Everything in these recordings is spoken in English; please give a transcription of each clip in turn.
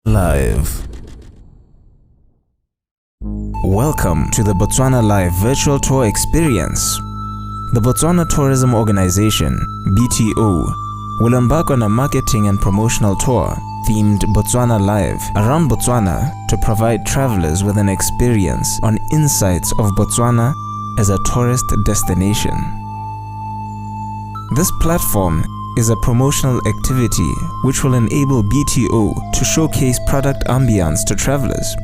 Live. Welcome to the Botswana Live virtual tour experience. The Botswana Tourism Organization, BTO, will embark on a marketing and promotional tour themed Botswana Live around Botswana to provide travelers with an experience on insights of Botswana as a tourist destination. This platform is a promotional activity which will enable BTO to showcase product ambience to travelers.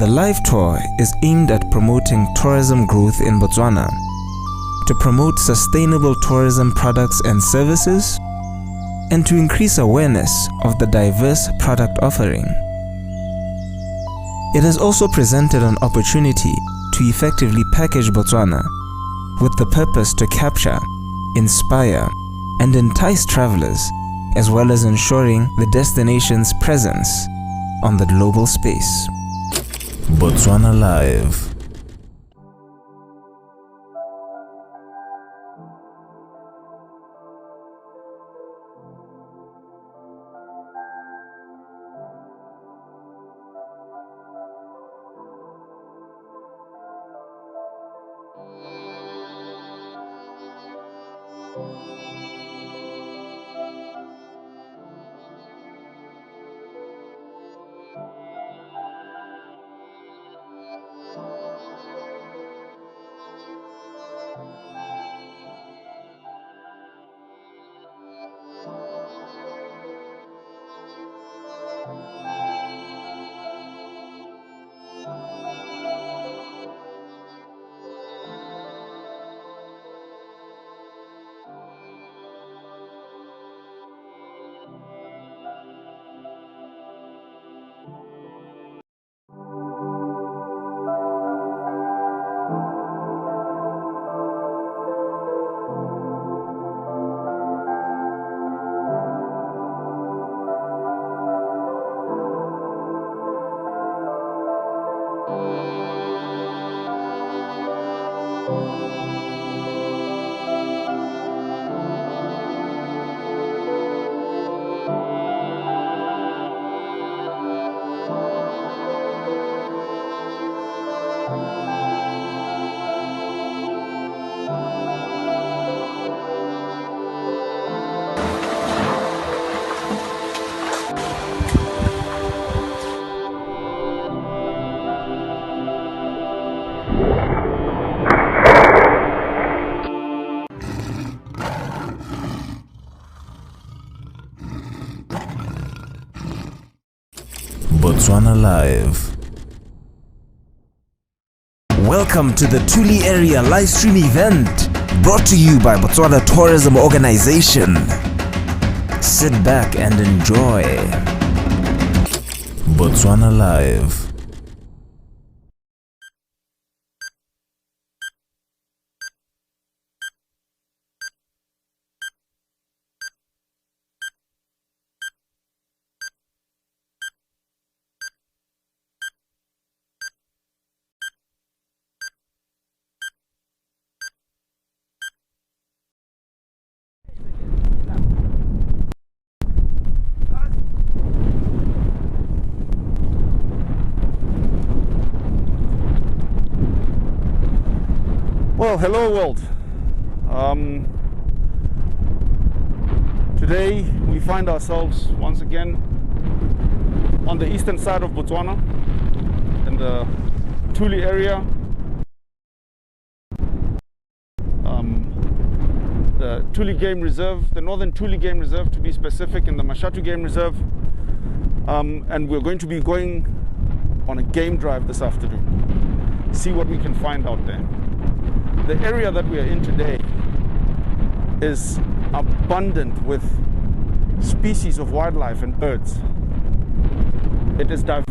The live tour is aimed at promoting tourism growth in Botswana, to promote sustainable tourism products and services, and to increase awareness of the diverse product offering. It has also presented an opportunity to effectively package Botswana with the purpose to capture, inspire, and entice travelers, as well as ensuring the destination's presence on the global space. Botswana Live. Botswana Live. Welcome to the Tuli Area livestream event, brought to you by Botswana Tourism Organization. Sit back and enjoy. Botswana Live. Well, hello world. Today we find ourselves once again on the eastern side of Botswana, in the Tuli area. The Tuli Game Reserve, the Northern Tuli Game Reserve to be specific, in the Mashatu Game Reserve. And we're going to be going on a game drive this afternoon. See what we can find out there. The area that we are in today is abundant with species of wildlife and birds. It is diverse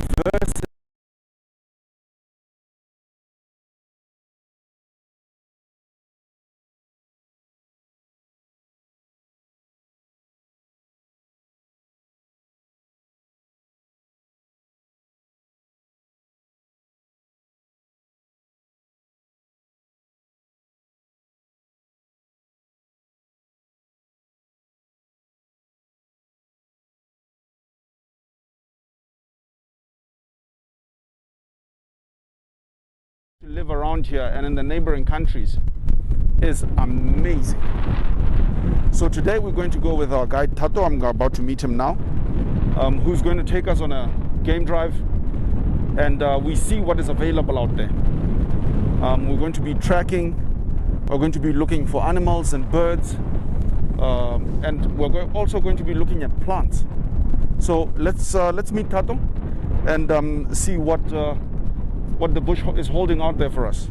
live around here and in the neighboring countries is amazing. So today we're going to go with our guide Tato. I'm about to meet him now, who's going to take us on a game drive, and we see what is available out there. We're going to be tracking, we're going to be looking for animals and birds, and we're also going to be looking at plants. So let's meet Tato and see what the bush is holding out there for us.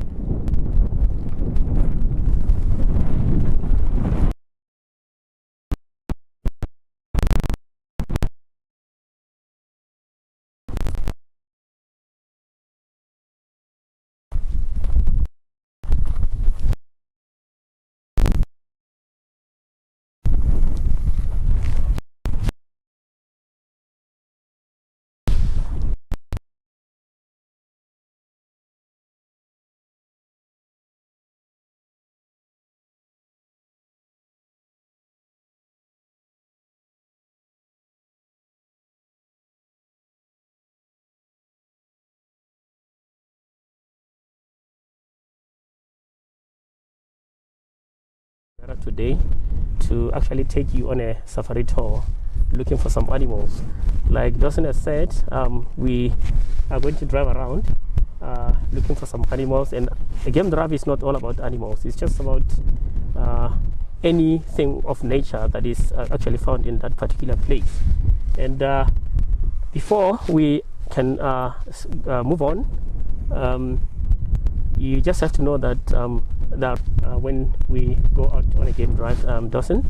Today to actually take you on a safari tour looking for some animals. Like Dawson has said, we are going to drive around looking for some animals, and a game drive is not all about animals, it's just about anything of nature that is actually found in that particular place. And before we can move on, you just have to know that when we go out on a game drive, Dawson,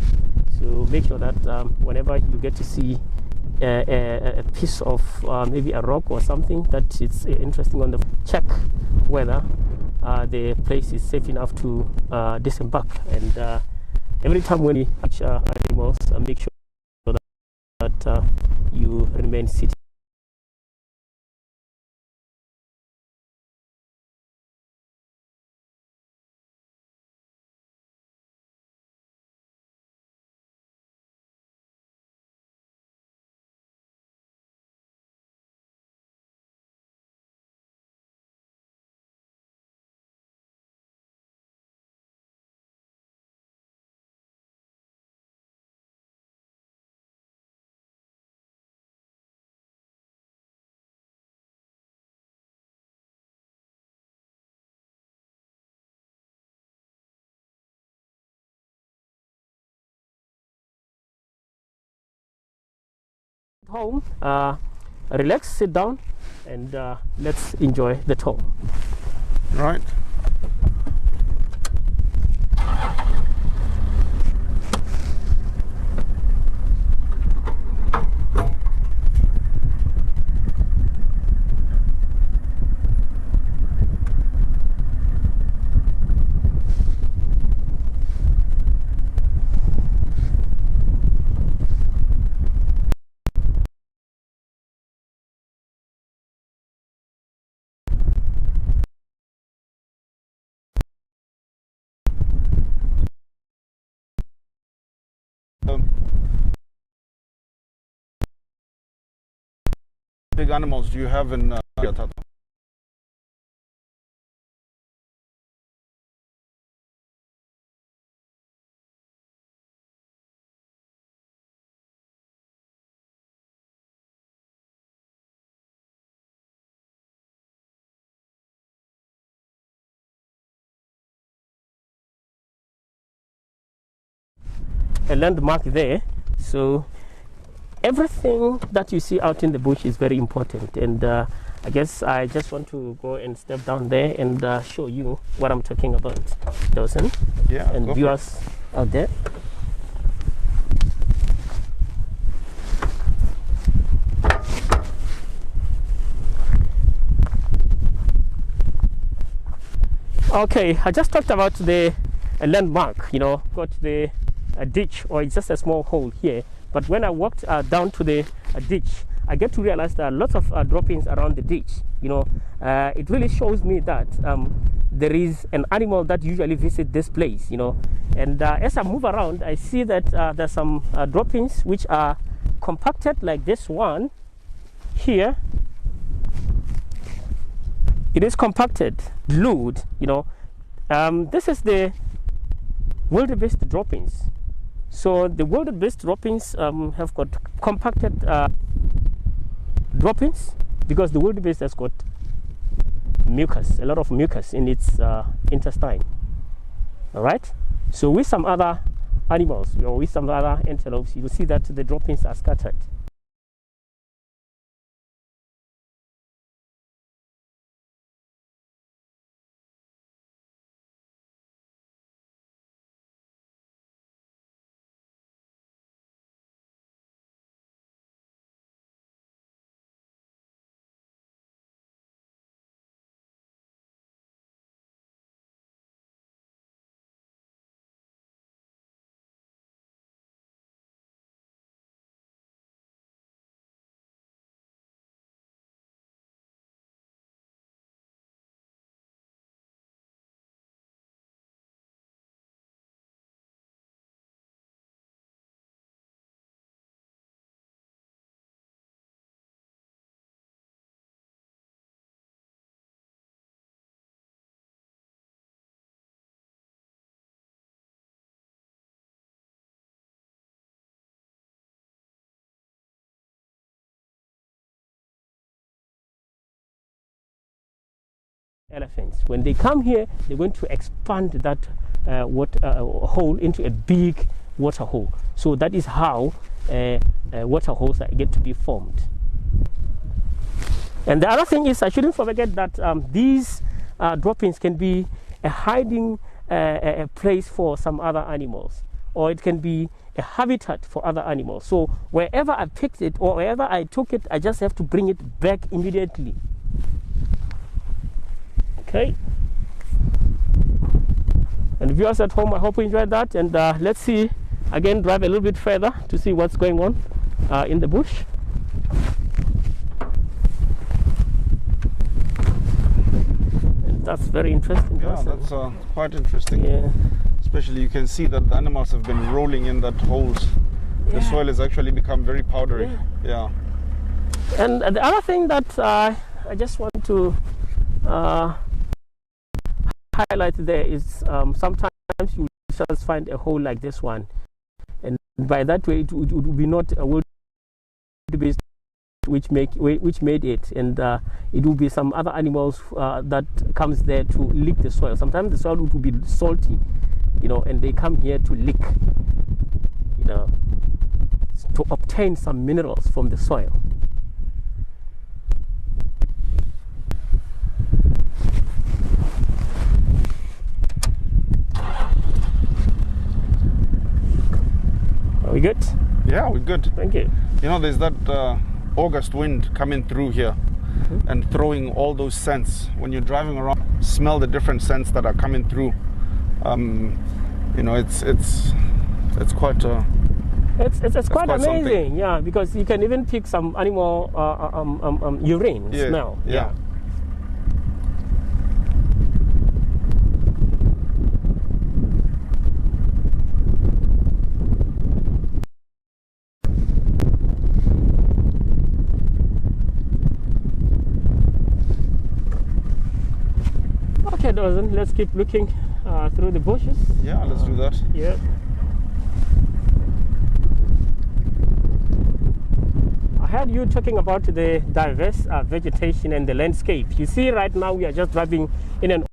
so make sure that whenever you get to see a piece of maybe a rock or something that is interesting on the check whether the place is safe enough to disembark. And every time when you catch animals, make sure that you remain seated. Home, relax, sit down, and let's enjoy the tour. Right. Big animals do you have in Tato? A landmark there, so everything that you see out in the bush is very important, and I guess I just want to go and step down there and show you what I'm talking about, Dawson. Yeah, and viewers out there. Okay, I just talked about the landmark, you know, got the ditch, or it's just a small hole here. But when I walked down to the ditch, I get to realize there are lots of droppings around the ditch. You know, it really shows me that there is an animal that usually visits this place, you know. And as I move around, I see that there's some droppings which are compacted, like this one here. it is compacted, glued, you know. This is the wildebeest droppings. So the wildebeest droppings have got compacted droppings because the wildebeest has got mucus, a lot of mucus in its intestine. All right. So with some other animals or with some other antelopes, you see that the droppings are scattered. Elephants, when they come here, they're going to expand that hole into a big water hole. So that is how water holes get to be formed. And the other thing is, I shouldn't forget that these droppings can be a hiding place for some other animals, or it can be a habitat for other animals. So wherever I picked it or wherever I took it, I just have to bring it back immediately. Okay. And viewers at home, I hope you enjoyed that. And let's see, again, drive a little bit further to see what's going on in the bush. And that's very interesting. Yeah, that's quite interesting. Yeah. Especially you can see that the animals have been rolling in that holes. The soil has actually become very powdery. Yeah. And the other thing that I just want to highlight there is sometimes you just find a hole like this one, and by that way it would be not a wildebeest which made it, and it will be some other animals that comes there to lick the soil. Sometimes the soil would be salty, you know, and they come here to lick, you know, to obtain some minerals from the soil. Are we good? Yeah, we're good. Thank you. You know, there's that August wind coming through here and throwing all those scents. When you're driving around, smell the different scents that are coming through. You know, it's quite it's quite amazing, something. yeah, because you can even pick some animal urine smell. Yeah. Okay, Dawson, let's keep looking through the bushes. Yeah, let's do that. Yeah. I heard you talking about the diverse vegetation and the landscape. You see, right now we are just driving in an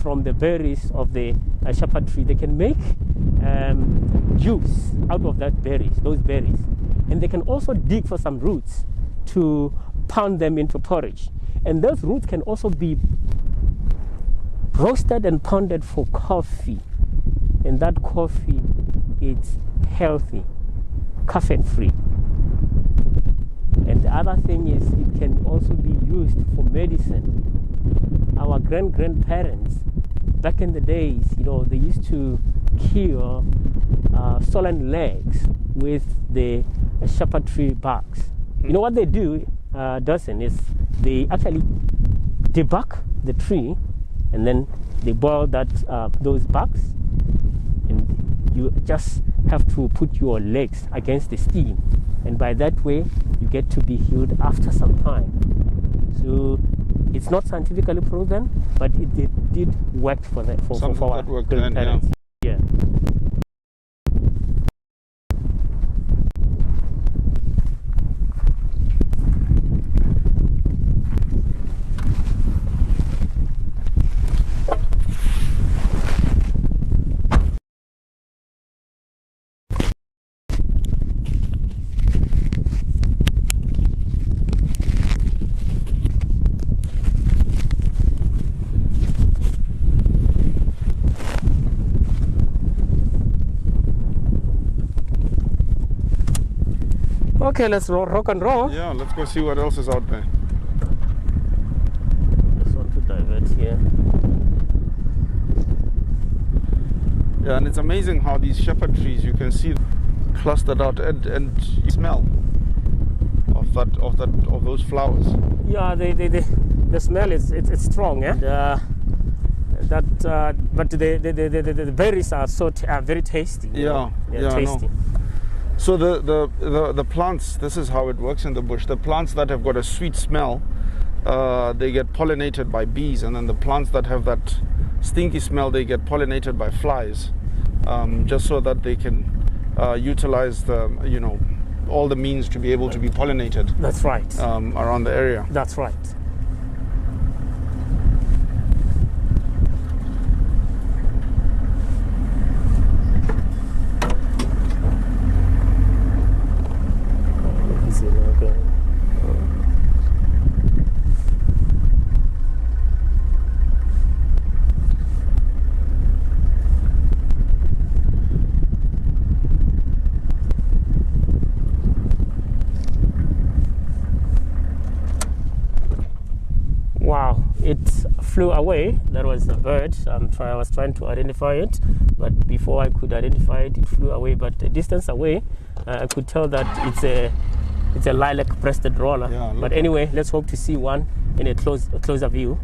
From the berries of the shepherd tree, they can make juice out of those berries, and they can also dig for some roots to pound them into porridge, and those roots can also be roasted and pounded for coffee, and that coffee is healthy, caffeine free. And the other thing is it can also be used for medicine. Our grandparents back in the days, they used to cure swollen legs with the shepherd tree barks. You know what they do, Dawson, is they actually debug the tree, and then they boil those barks, and you just have to put your legs against the steam, and by that way you get to be healed after some time. So it's not scientifically proven, but it did work for our grandparents. Yeah. Okay, let's rock and roll. Yeah, let's go see what else is out there. Just want to divert here. Yeah, and it's amazing how these shepherd trees, you can see clustered out, and you smell of those flowers. Yeah, the smell is it's strong, yeah. But the berries are very tasty. Yeah, tasty. No. So the plants, this is how it works in the bush. The plants that have got a sweet smell, they get pollinated by bees, and then the plants that have that stinky smell, they get pollinated by flies, just so that they can utilize all the means to be able to be pollinated. That's right. Around the area. That's right. Wow, it flew away. That was a bird. I was trying to identify it, but before I could identify it, it flew away. But a distance away, I could tell that it's a lilac-breasted roller. Yeah, but anyway, let's hope to see one in a closer view.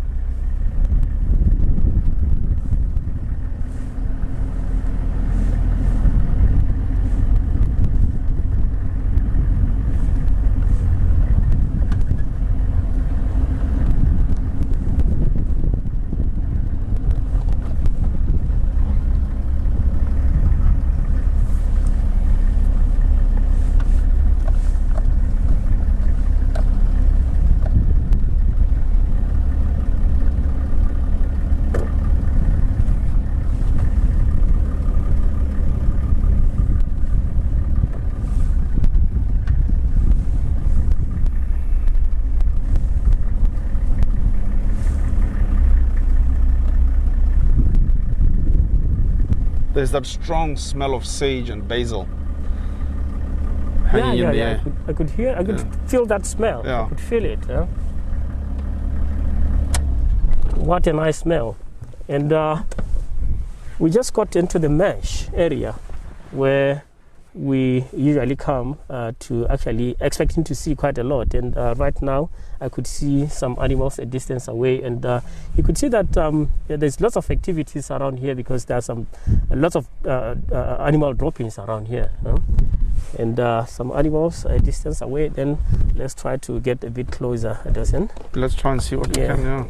there's that strong smell of sage and basil hanging in the air. I could feel that smell. Yeah. I could feel it. Yeah? What a nice smell. And we just got into the marsh area where we usually come to actually expecting to see quite a lot. And right now I could see some animals a distance away, and you could see that there's lots of activities around here because there are lots of animal droppings around here. And some animals a distance away. Then let's try to get a bit closer, Dawson. Let's try and see what we can. Yeah.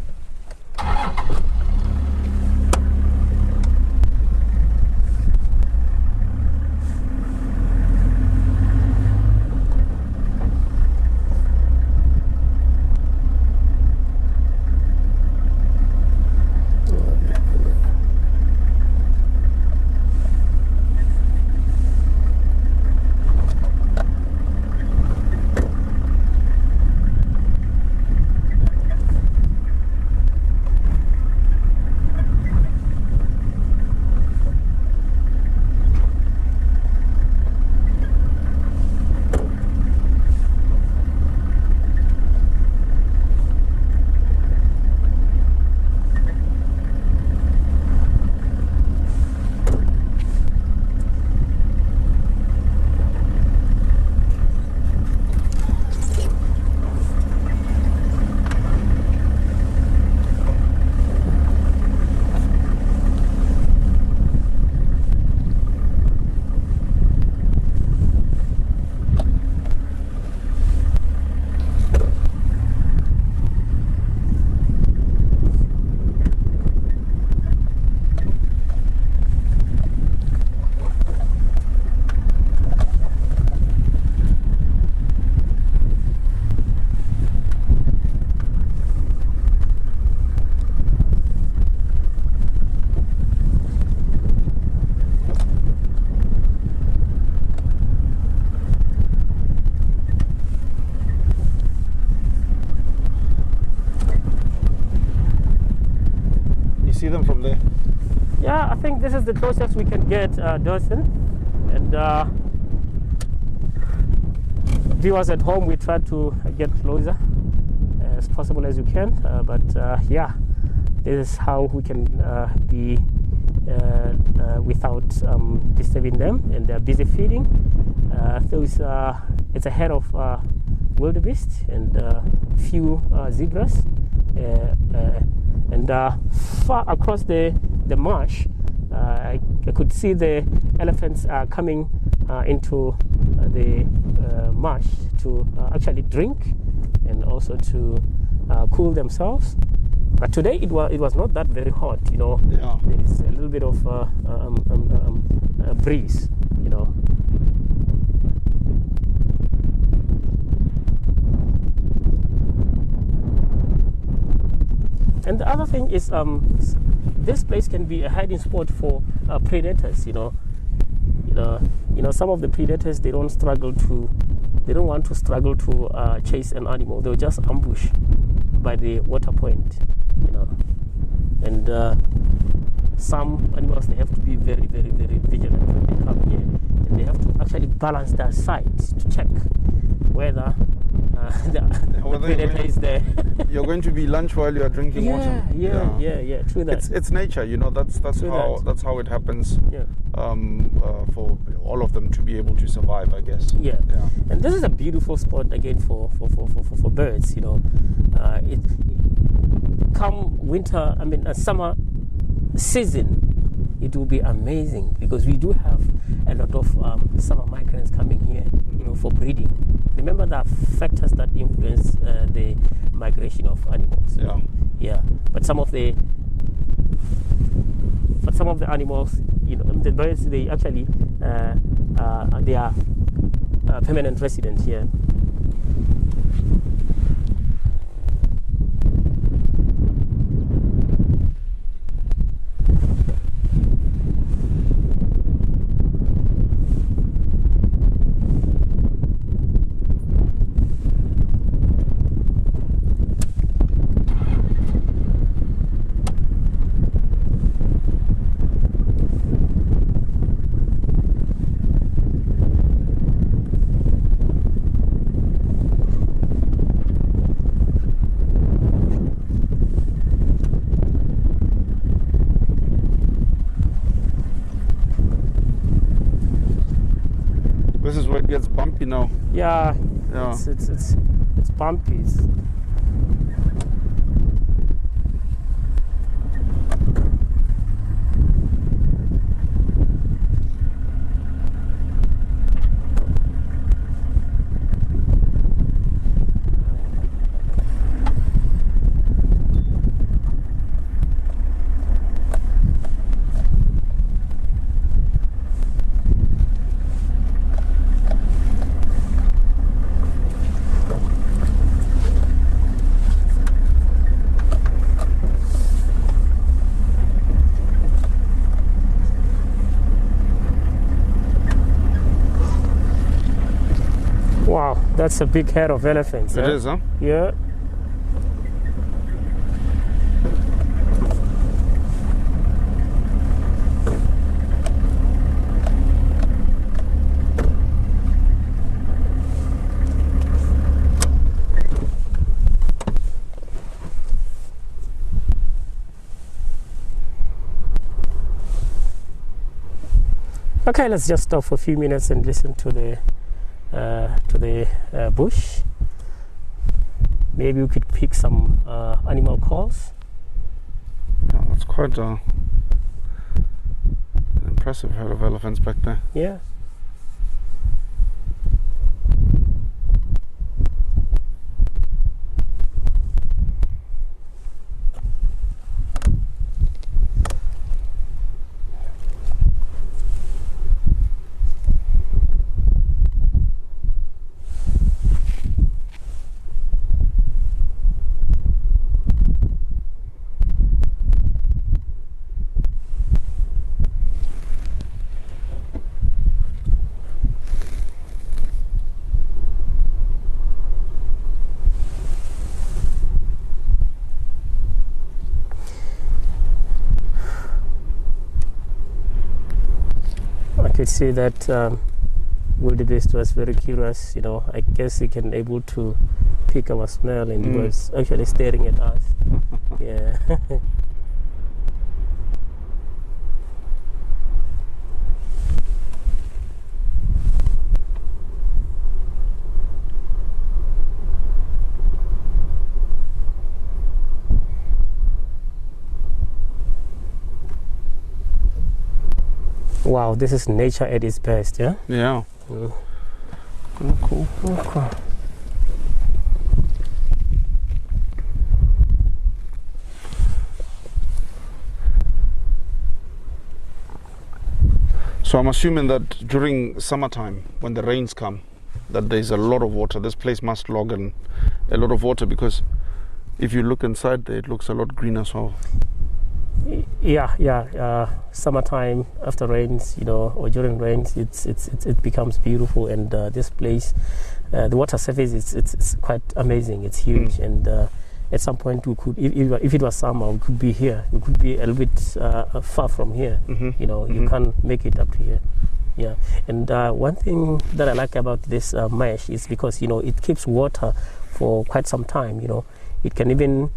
See them from there? Yeah, I think this is the closest we can get, Dawson. And viewers at home, we try to get closer as possible as you can. But yeah, this is how we can be without disturbing them. And they're busy feeding. It's a herd of wildebeest and few zebras. And far across the marsh, I could see the elephants coming into the marsh to actually drink and also to cool themselves. But today it was not that very hot, you know. Yeah. There is a little bit of breeze, you know. And the other thing is, this place can be a hiding spot for predators. You know, some of the predators they don't want to struggle to chase an animal. They'll just ambush by the water point. You know, and some animals they have to be very, very, very vigilant when they come here, and they have to actually balance their sights to check whether the predator is there. You're going to be lunch while you are drinking water. Yeah. True that. It's nature, you know. That's how it happens. Yeah. For all of them to be able to survive, I guess. Yeah. And this is a beautiful spot again for birds. You know, come winter, summer season, it will be amazing because we do have a lot of summer migrants coming here, you know, for breeding. Remember the factors that influence the migration of animals. Yeah. But some of the animals, you know, the birds, they actually they are permanent residents here. Yeah, Yeah. it's bumpy. Wow, that's a big herd of elephants. It is, huh? Yeah. Okay, let's just stop for a few minutes and listen to the bush. Maybe we could pick some animal calls. Yeah, that's quite an impressive herd of elephants back there. Yeah. I could see that wildebeest was very curious. You know, I guess he can able to pick our smell, and he was actually staring at us. Yeah. Wow, this is nature at its best, yeah? Yeah. Mm. Cool. Okay. So I'm assuming that during summertime, when the rains come, that there's a lot of water. This place must log in a lot of water, because if you look inside there, it looks a lot greener. So Yeah. Summertime after rains, you know, or during rains, it becomes beautiful, and this place, the water surface, it's quite amazing. It's huge, and at some point we could, if it was summer, we could be here. We could be a little bit far from here. You know, you can't make it up to here. Yeah, and one thing that I like about this mesh is because, you know, it keeps water for quite some time. You know, it can even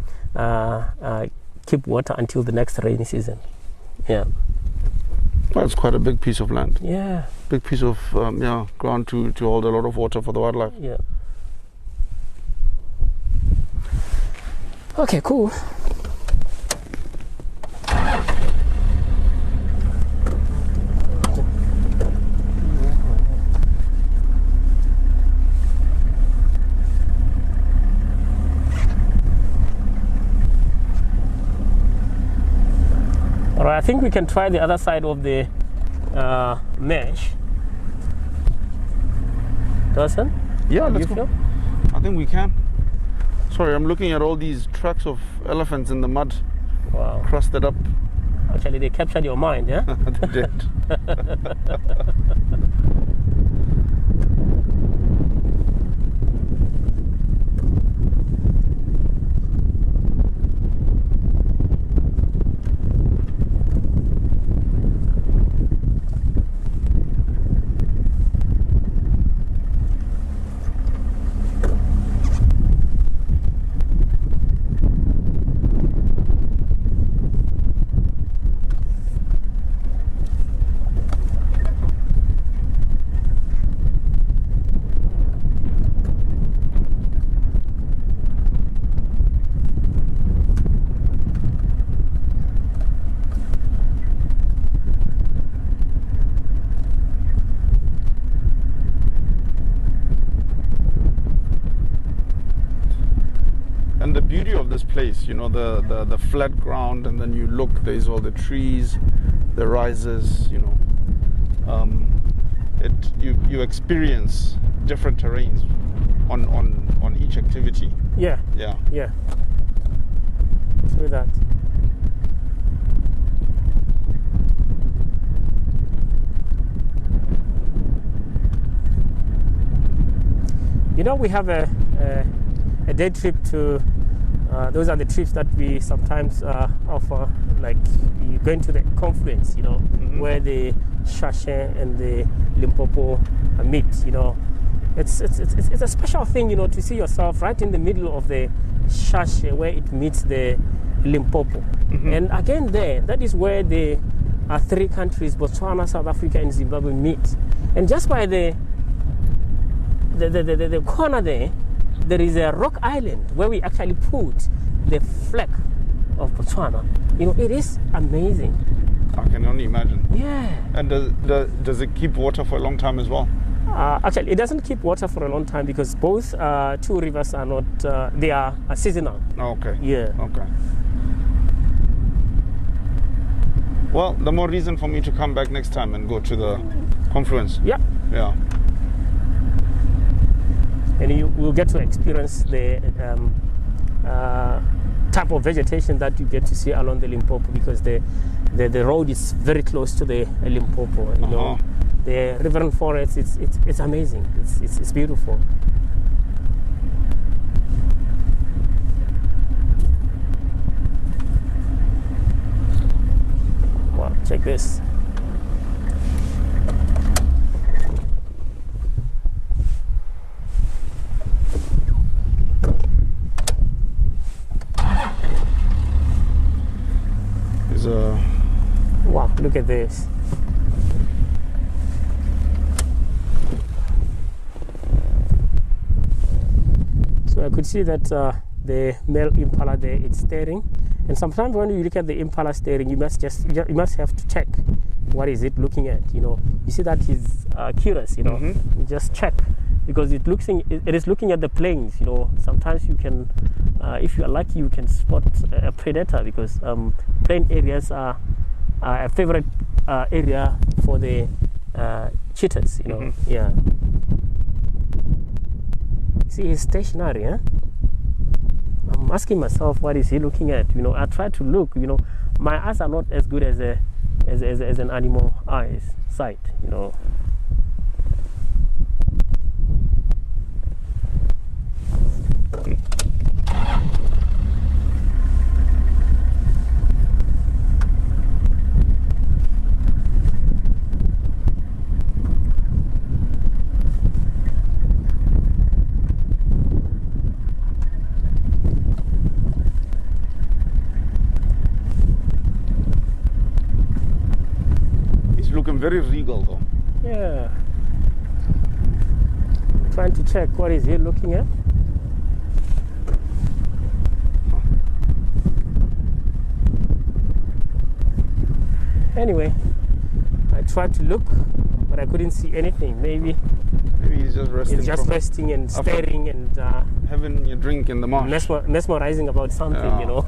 keep water until the next rainy season. Yeah. well, it's quite a big piece of land. Yeah. Big piece of ground to hold a lot of water for the wildlife. Yeah. Okay, cool. All right, I think we can try the other side of the mesh. Dawson? Yeah, let's You go. feel? I think we can. Sorry, I'm looking at all these tracks of elephants in the mud, Wow. crusted up. Actually, they captured your mind, yeah? They did. beauty of this place, you know, the flat ground, and then you look, there's all the trees, the rises, you know. You experience different terrains on each activity. Yeah. Yeah. Yeah. Through that. You know, we have a day trip to. Those are the trips that we sometimes offer, like you going to the confluence, you know, where the Shashe and the Limpopo meet. You know, it's a special thing, you know, to see yourself right in the middle of the Shashe where it meets the Limpopo. And again, that is where the three countries, Botswana, South Africa, and Zimbabwe, meet. And just by the corner there is a rock island where we actually put the flag of Botswana. You know, it is amazing. I can only imagine. Yeah. And does it keep water for a long time as well? Actually, it doesn't keep water for a long time because both two rivers are not, they are seasonal. Oh, okay. Yeah. Okay. Well, the more reason for me to come back next time and go to the confluence. Yeah. Yeah. And you will get to experience the type of vegetation that you get to see along the Limpopo, because the road is very close to the Limpopo. You know, the river and forest. It's amazing. It's beautiful. Wow! Check this. Wow, look at this. So I could see that the male impala there, it's staring, and sometimes when you look at the impala staring, you must have to check what is it looking at. You know, you see that he's curious. You know, you just check, because it is looking at the plains. You know, sometimes you can, if you are lucky, you can spot a predator, because plain areas are a favorite area for the cheetahs. You know, yeah. See, he's stationary, huh? I'm asking myself, what is he looking at? You know, I try to look. You know, my eyes are not as good as an animal sight. You know. Looking very regal though. Yeah. Trying to check what is he looking at. Anyway, I tried to look, but I couldn't see anything. Maybe he's just resting. He's just resting and staring and having a drink in the marsh. Mesmerizing about something, you know.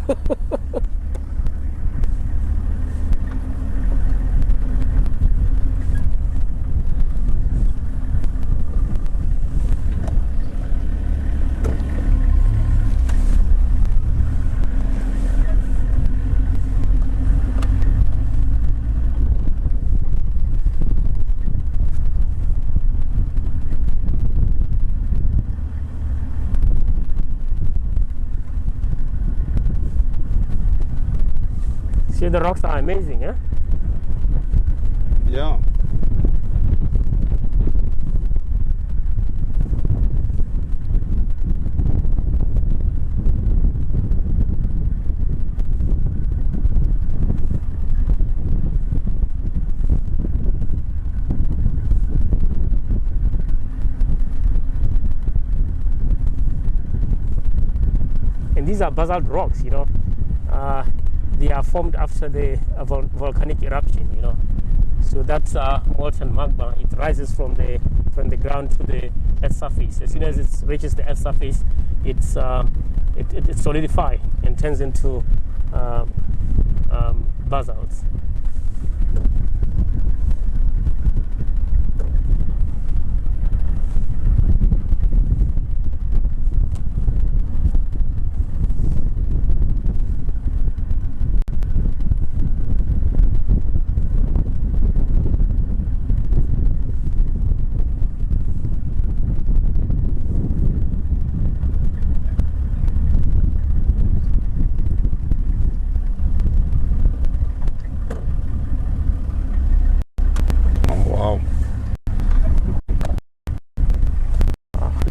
See, the rocks are amazing, eh? Yeah. And these are basalt rocks, you know. They are formed after the volcanic eruption, you know. So that's molten magma. It rises from the ground to the Earth's surface. As soon as it reaches the Earth's surface, it solidifies and turns into basalts.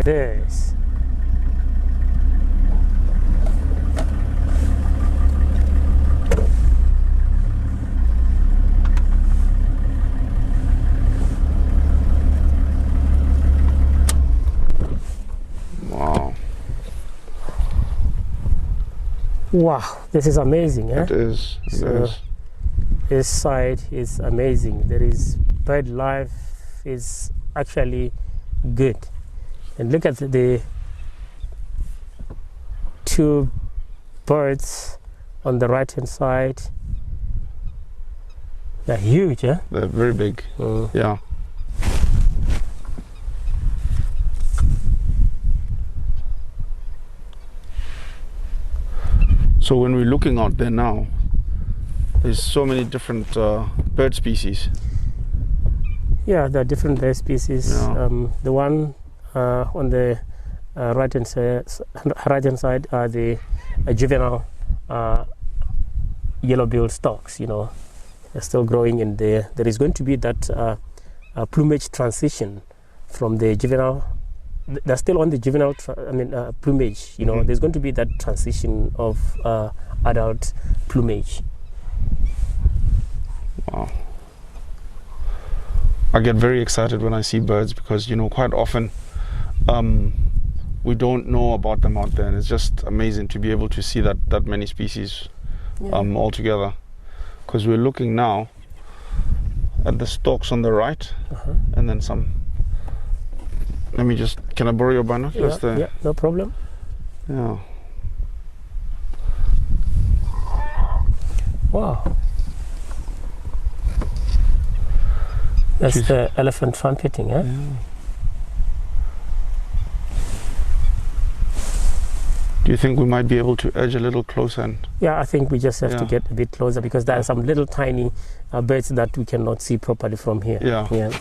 This. Wow. Wow, this is amazing, eh? It is. This side is amazing. There is bird life is actually good. And look at the two birds on the right hand side. They're huge, eh? They're very big. Yeah. So when we're looking out there now, there's so many different bird species. Yeah, there are different bird species. Yeah. The one on the right-hand side are the juvenile yellow-billed storks. You know, they're still growing in there. There is going to be that plumage transition from the juvenile. They're still on the juvenile plumage. You know, there's going to be that transition of adult plumage. Wow. I get very excited when I see birds because, you know, quite often we don't know about them out there, and it's just amazing to be able to see that many species all together. Because we're looking now at the stalks on the right, and then some. Let me just, can I borrow your binoculars there? Yeah, no problem. Yeah. Wow. That's the elephant trumpeting, eh? Yeah. Do you think we might be able to edge a little closer? And yeah, I think we just have to get a bit closer because there are some little tiny birds that we cannot see properly from here. Yeah.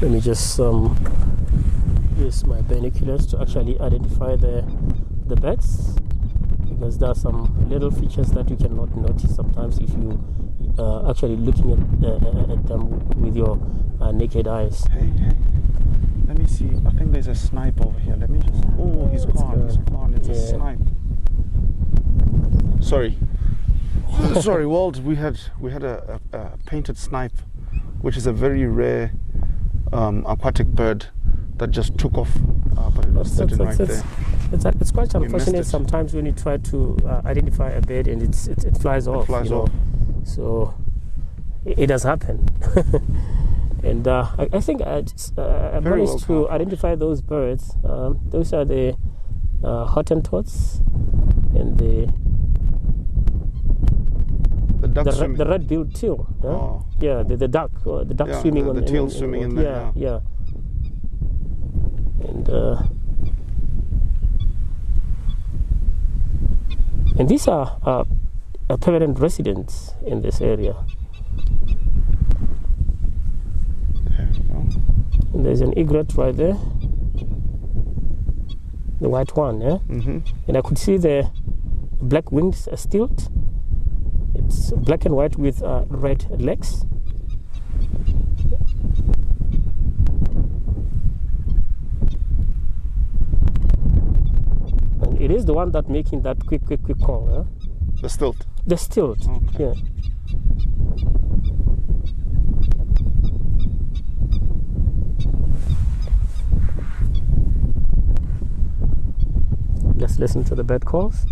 Let me just use my binoculars to actually identify the birds, because there are some little features that you cannot notice sometimes if you actually looking at them with your naked eyes. Hey, let me see. I think there's a snipe over here. Let me just. Oh, he's gone. He's gone. It's a snipe. Sorry. Sorry, Walt. We had a painted snipe, which is a very rare aquatic bird that just took off, but it was sitting right there. It's quite missed unfortunate it. sometimes when you try to identify a bird and it flies off. Flies you know. off. So it does happen. And I think I managed to identify those birds. Those are the Hottentots and the red-billed teal. Yeah, Oh. yeah, the duck swimming on the teal swimming in there. Yeah. And these are permanent residents in this area. There we go. And there's an egret right there, the white one, yeah. And I could see the black-winged stilt. It's black and white with red legs. And it is the one that making that quick call, huh? The stilt. The stilt, okay. yeah. Let's listen to the bird calls.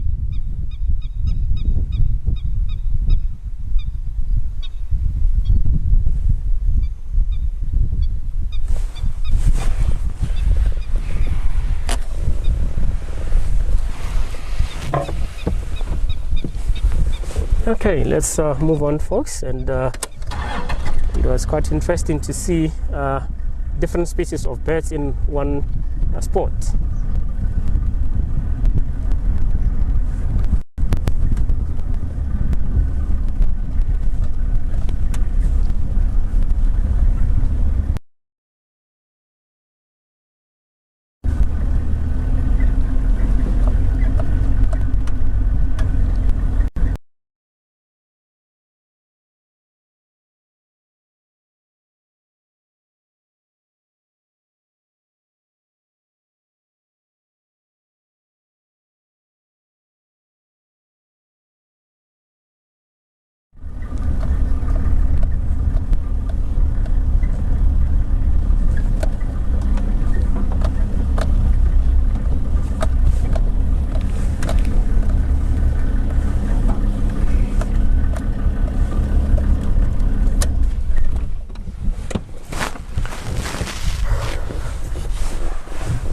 Okay, let's move on, folks. And it was quite interesting to see different species of birds in one spot.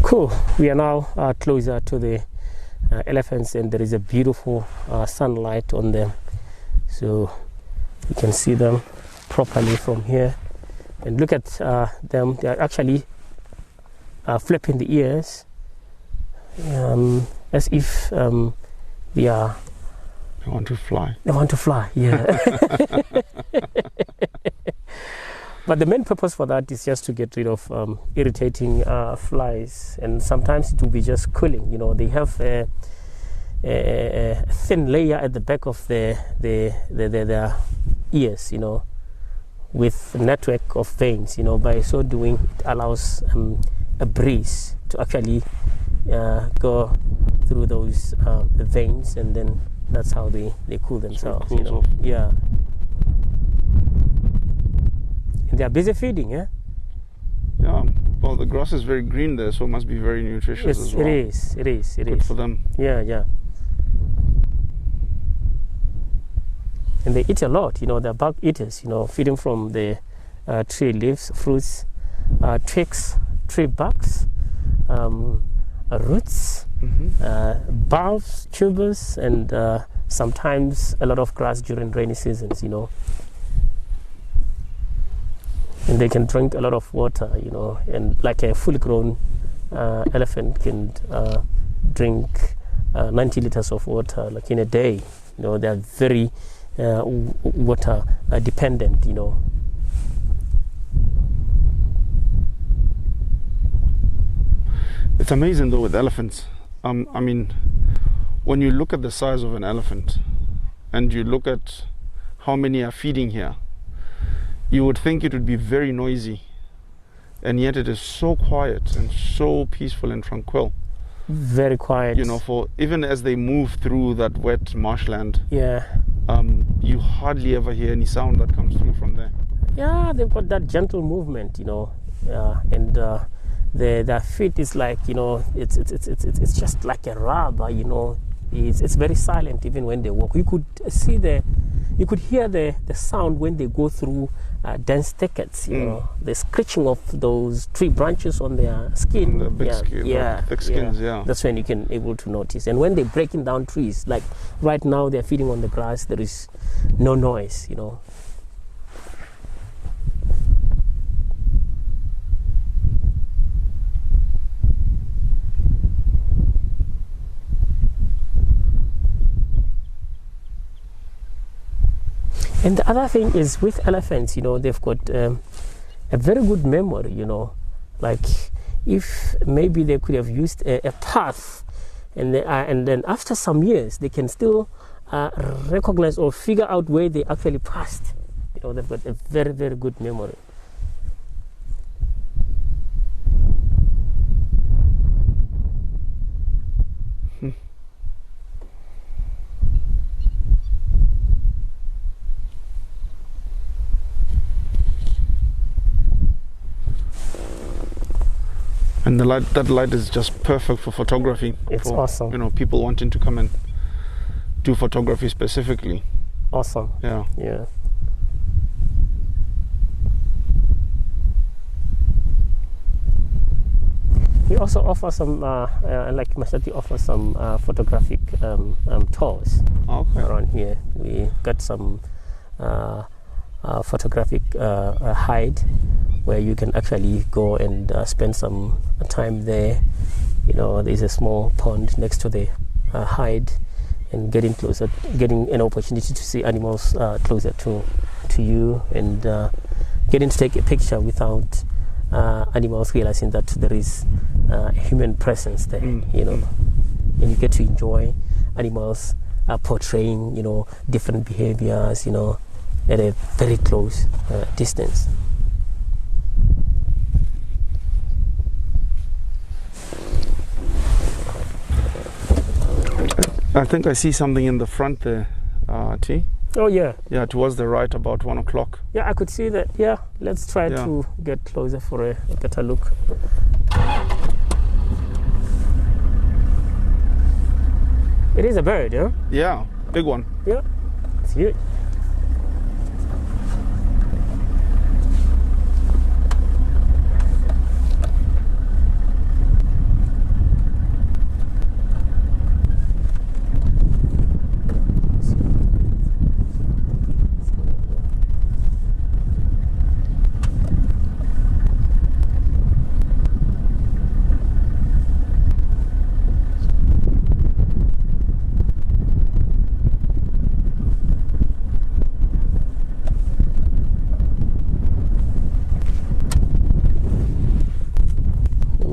Cool. We are now closer to the elephants, and there is a beautiful sunlight on them, so you can see them properly from here. And look at them. They are actually flipping the ears as if they want to fly. They want to fly, yeah. But the main purpose for that is just to get rid of irritating flies, and sometimes it will be just cooling. You know, they have a thin layer at the back of their ears, you know, with a network of veins. You know, by so doing, it allows a breeze to actually go through those veins, and then that's how they cool themselves. So it cools off. Yeah. And they are busy feeding, yeah? Yeah, well, the grass is very green there, so it must be very nutritious as well. It is. Good for them. Yeah. And they eat a lot, you know, they're bug eaters, you know, feeding from the tree leaves, fruits, twigs, tree barks, roots, bulbs, tubers, and sometimes a lot of grass during rainy seasons, you know. And they can drink a lot of water, you know, and like a full-grown elephant can drink 90 liters of water, like in a day. You know, they are very water dependent, you know. It's amazing though with elephants. I mean, when you look at the size of an elephant and you look at how many are feeding here, you would think it would be very noisy, and yet it is so quiet and so peaceful and tranquil. Very quiet. You know, for even as they move through that wet marshland, yeah, you hardly ever hear any sound that comes through from there. Yeah, they've got that gentle movement, you know, and their feet is like, it's just like a rubber, It's very silent even when they walk. You could hear the sound when they go through dense thickets, the scratching of those tree branches on their skin. The big skin, thick skins, yeah. That's when you can able to notice. And when they're breaking down trees, like right now they're feeding on the grass, there is no noise, And the other thing is with elephants, they've got a very good memory, like if maybe they could have used a path and then after some years they can still recognize or figure out where they actually passed. They've got a very, very good memory. And that light is just perfect for photography. It's awesome. People wanting to come and do photography specifically. Awesome. Yeah. Yeah. We also offer some, like Mashati offers some photographic tours around here. We got some photographic hide where you can actually go and spend some time there. There's a small pond next to the hide, and getting an opportunity to see animals closer to you, and getting to take a picture without animals realizing that there is a human presence there. And you get to enjoy animals portraying different behaviors at a very close distance. I think I see something in the front there, T. Oh, yeah. Yeah, towards the right, about 1 o'clock. Yeah, I could see that. Yeah, let's try to get closer for a better look. It is a bird, yeah? Yeah, big one. Yeah, it's huge.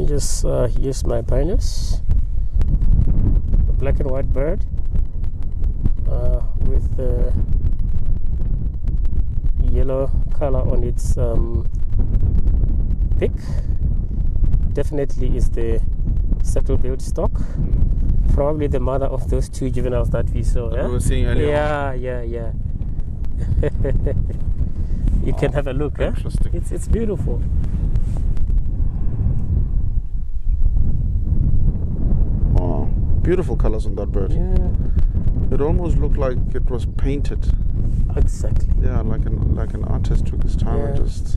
Just use my binoculars. A black and white bird with the yellow color on its beak. Definitely is the settle-billed stock. Probably the mother of those two juveniles that we saw. We were seeing earlier. Yeah. You can have a look. Interesting. It's beautiful. Beautiful colors on that bird. Yeah. It almost looked like it was painted. Exactly. Yeah, like an artist took his time and just.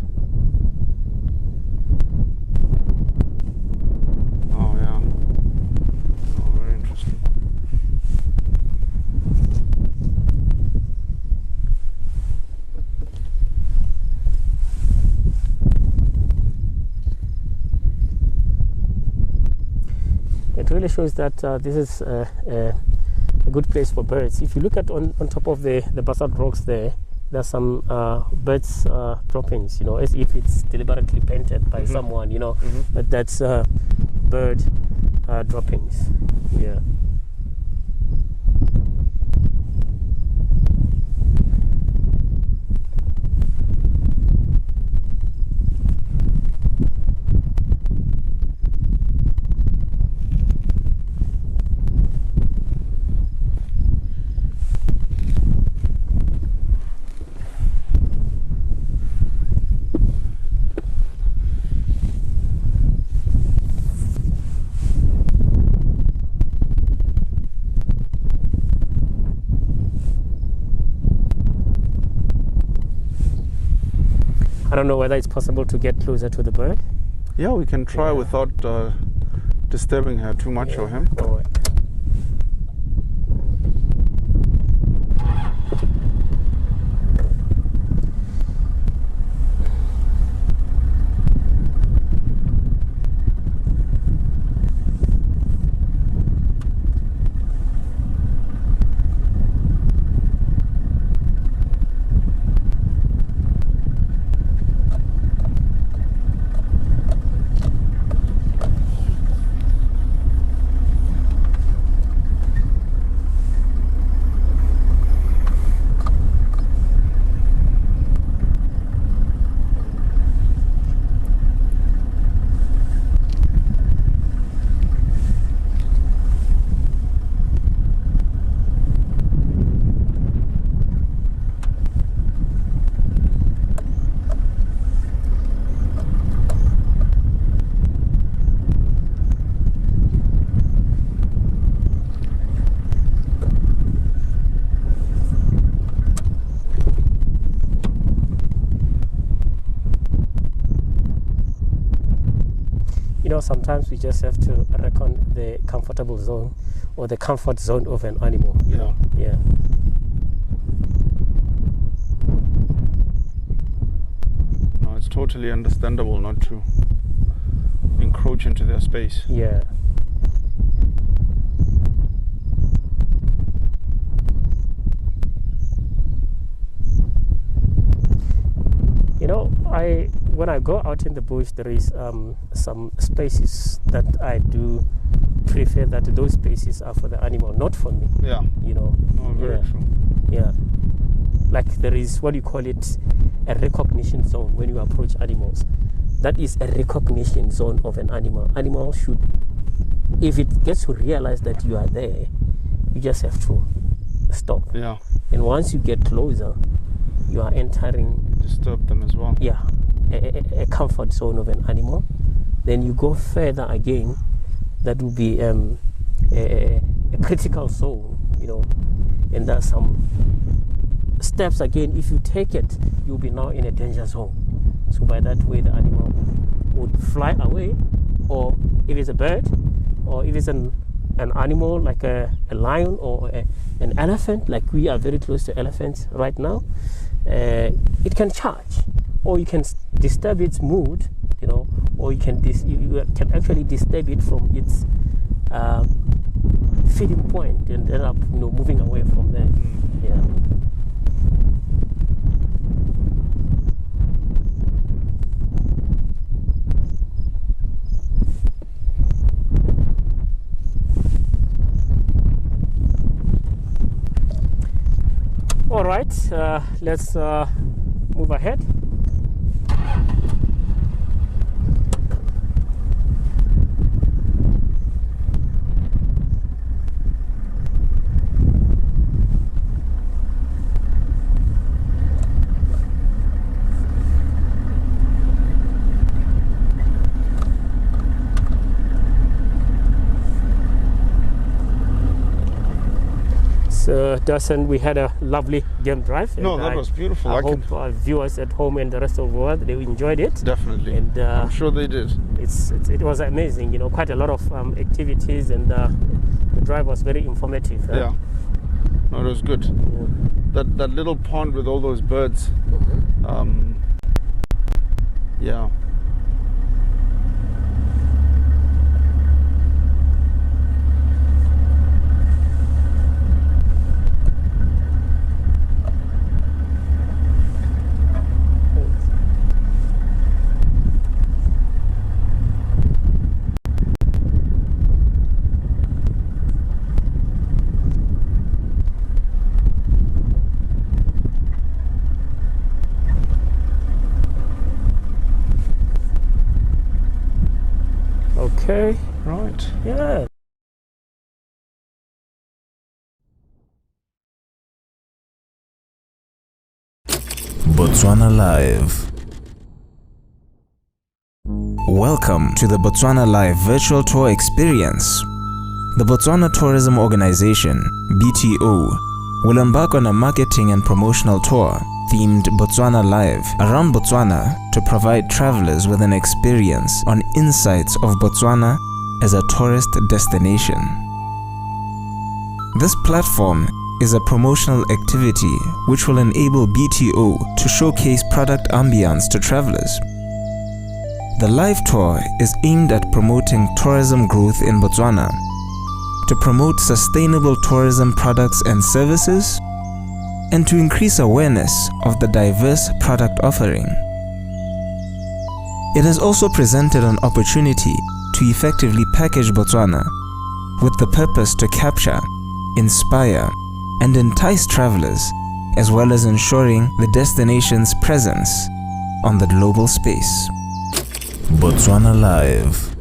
Oh yeah. Oh, very interesting. It really shows that this is a good place for birds. If you look at on top of the basalt rocks there's some birds droppings, as if it's deliberately painted by someone, but that's bird droppings. Yeah. I don't know whether it's possible to get closer to the bird. Yeah, we can try without disturbing her too much or him. All right. Sometimes we just have to reckon the comfortable zone or the comfort zone of an animal. Yeah. No, it's totally understandable not to encroach into their space. Yeah. When I go out in the bush, there is some spaces that I do prefer that those spaces are for the animal, not for me. Yeah. No, very true. Yeah. Like there is, what do you call it, a recognition zone when you approach animals. That is a recognition zone of an animal. Animal should, if it gets to realize that you are there, you just have to stop. Yeah. And once you get closer, you are entering, disturb them as well. Yeah, a comfort zone of an animal. Then you go further again, that will be a critical zone, and there's some steps again. If you take it, you'll be now in a danger zone. So by that way, the animal would fly away, or if it's a bird, or if it's an animal like a lion or an elephant, like we are very close to elephants right now, it can charge, or you can disturb its mood, or you can actually disturb it from its feeding point and end up moving away from there. Yeah. All right, let's move ahead. Dawson, we had a lovely game drive. No, that was beautiful. I hope our viewers at home and the rest of the world, they enjoyed it. Definitely. And I'm sure they did. It was amazing, quite a lot of activities, and the drive was very informative. Yeah. No, it was good. Yeah. That little pond with all those birds. Mm-hmm. Yeah. Okay. Right. Yeah. Botswana Live. Welcome to the Botswana Live virtual tour experience. The Botswana Tourism Organization, BTO, will embark on a marketing and promotional tour themed Botswana Live around Botswana to provide travelers with an experience on insights of Botswana as a tourist destination. This platform is a promotional activity which will enable BTO to showcase product ambience to travelers. The live tour is aimed at promoting tourism growth in Botswana, to promote sustainable tourism products and services, and to increase awareness of the diverse product offering. It has also presented an opportunity to effectively package Botswana with the purpose to capture, inspire, and entice travelers, as well as ensuring the destination's presence on the global space. Botswana Live.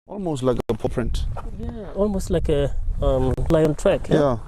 Almost like a paw print. Yeah, almost like a lion track. Yeah.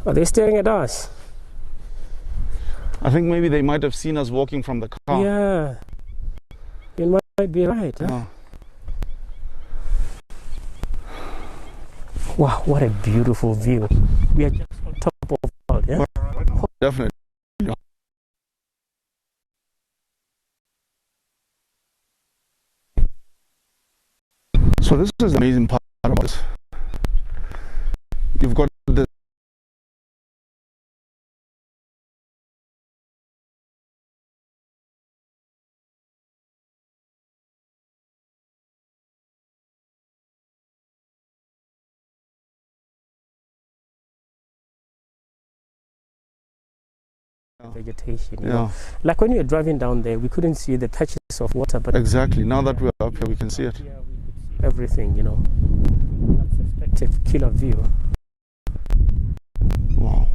Are they staring at us? I think maybe they might have seen us walking from the car. Yeah. You might be right. Huh? Yeah. Wow, what a beautiful view. We are just on top of the world, yeah? Definitely. So this is the amazing part about it. You've got the vegetation, you know. Like when we were driving down there, we couldn't see the patches of water, but exactly. Now that we're up here, we can see it. Yeah, we could see everything, you know. That's a spectacular view. Wow.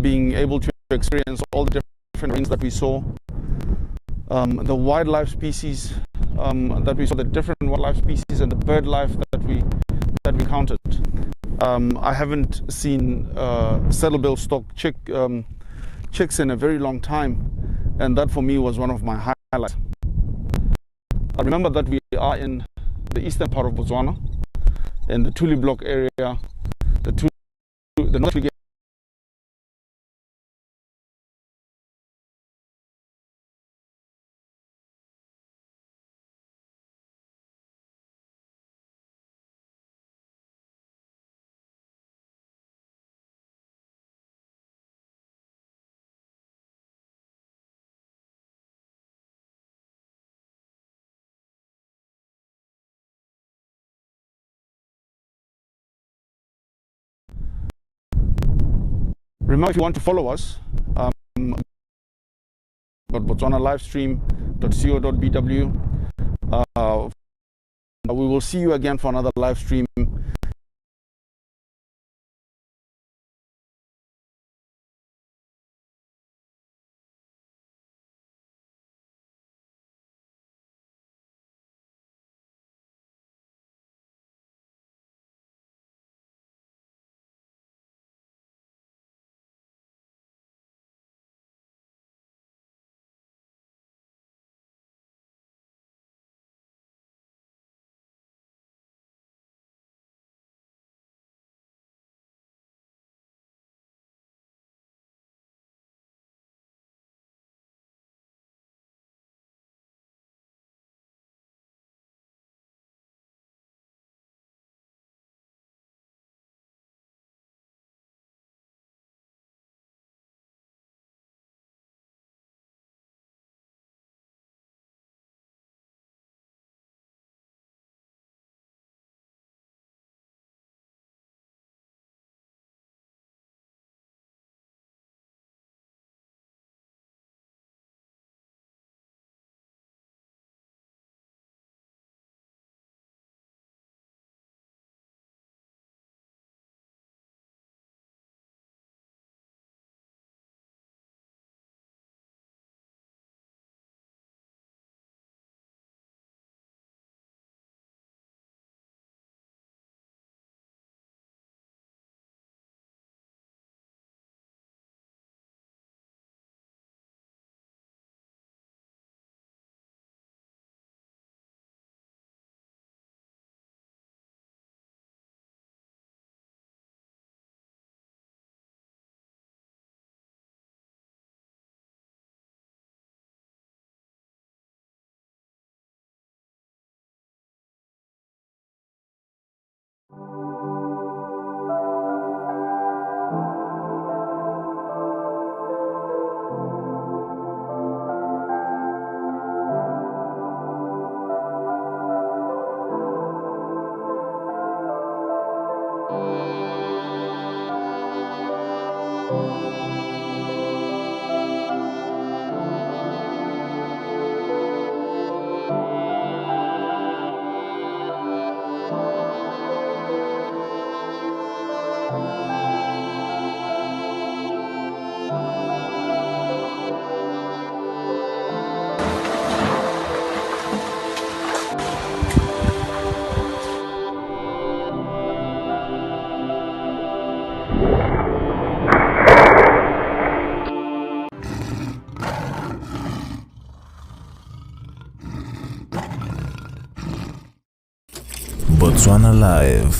Being able to experience all the different things that we saw, the wildlife species that we saw, the different wildlife species, and the bird life that we counted. I haven't seen saddlebill stock chicks in a very long time, and that for me was one of my highlights. I remember that we are in the eastern part of Botswana, in the Tuli Block area, the North Tuli. Remember, if you want to follow us, botswanalivestream.co.bw. We will see you again for another live stream Botswana Live.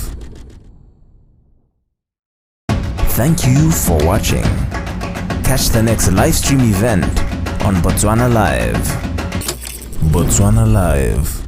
Thank you for watching. Catch the next live stream event on Botswana Live. Botswana Live.